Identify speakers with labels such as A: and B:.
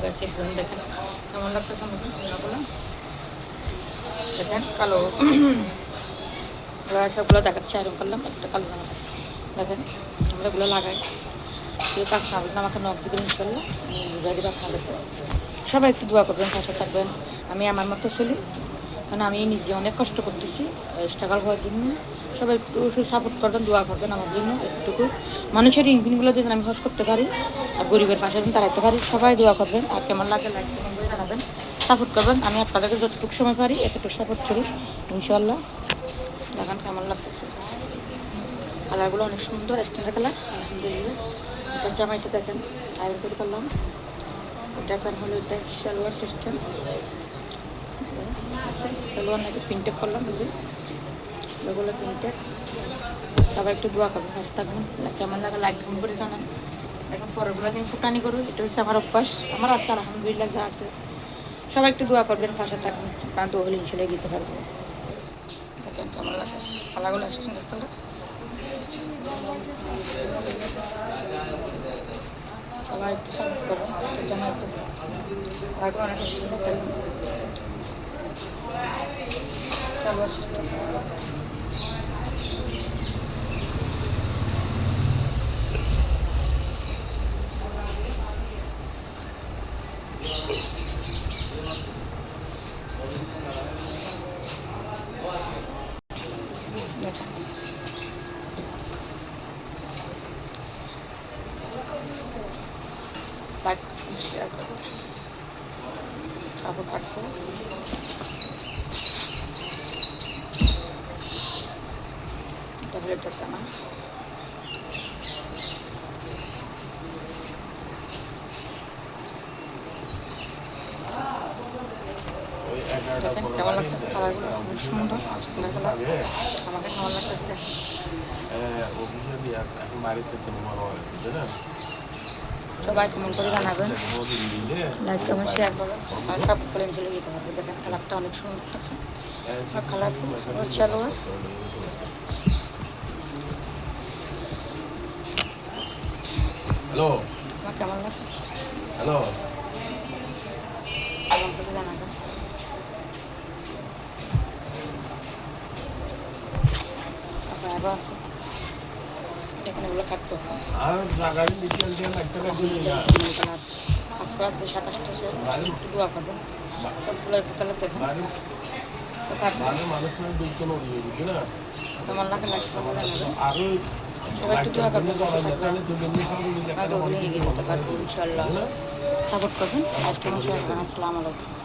A: গাছে বোন দেখেন কেমন লাগতেছে আমাকে সোনাগুলো দেখেন কালো সবগুলো দেখাচ্ছে আরও করলাম একটা কালো জামা দেখেন আমরা এগুলো লাগাই কেউ কাজ না বললে আমাকে নখ দিবেন ইনশাল্লাহ আমি বুঝাই দেবো আপনাদেরকে সবাই একটু দোয়া করবেন পাশে থাকবেন আমি আমার মতো চলি কারণ আমি নিজে অনেক কষ্ট করতেছি স্ট্রাগল হওয়ার জন্য সবাই একটু সাপোর্ট করবেন দোয়া করবেন আমার জন্য এতটুকু মানুষের ইনভিনগুলো যদি আমি হজ করতে পারি আর গরিবের পাশে যদি দাঁড়াতে পারি সবাই দোয়া করবেন আর কেমন লাগে লাইক কমেন্ট করে জানাবেন সাপোর্ট করবেন আমি আপনাদেরকে যতটুকু সময় পারি এতটুকু সাপোর্ট করি ইনশাল্লাহ দেখেন কেমন লাগতেছে কালারগুলো অনেক সুন্দর স্ট্যান্ডার্ড কালার আলহামদুলিল্লাহ এটা জামাইটা দেখেন আয়রন করে করলাম এটা এখন হলো এটা সালোয়ার সিস্টেম সালোয়ার নাকি প্রিন্টেড করলাম এগুলো প্রিন্টেড সবাই একটু দোয়া করবেন ভালো থাকবেন কেমন লাগে লাইক কমেন্ট করে জানান এখন পরেরগুলো আমি ফুটানি করবো এটা হচ্ছে আমার অভ্যাস আমার আছে আলহামদুলিল্লাহ যা আছে সবাই একটু দোয়া করবেন পাশে থাকবেন আপনার দোহল ইনশাল্লাহ দিতে পারবো দেখেন কেমন লাগে কালারগুলো আসছেন দেখতে সবাই একটু সাপোর্ট করবেন জানা একটু আর অনেক সালোয়ার সিস্টেম কাপড় কাটবো ট্যাবলেটটা জামা কেমন লাগতেছে কালারগুলো খুব সুন্দর আমাকে কেমন লাগতেছে সবাই কমেন্ট করে জানাবেন লাইক কমেন্ট শেয়ার করবেন আর সব ফলে চলে যেতে হবে দেখেন কালারটা অনেক সুন্দর কালার সালোয়ার
B: হ্যালো
A: আমার কেমন লাগে
B: হ্যালো
A: কমেন্ট করে জানাবেন আবার এখানে এগুলো কাটতে হবে
B: আর লাগাই ডিটেইল দিয়ে একটা কাটতে না
A: আজ রাত 27টা সে একটু দোয়া করবেন সবগুলো একটু কালার দেখেন
B: মানে মানুষের দুইটা নড়িয়ে বুঝি না
A: কেমন লাগে লাইক করবেন
B: আরো
A: সবাই একটু দোয়া করবেন ইনশাল্লাহ সাপোর্ট করবেন আসসালামু আলাইকুম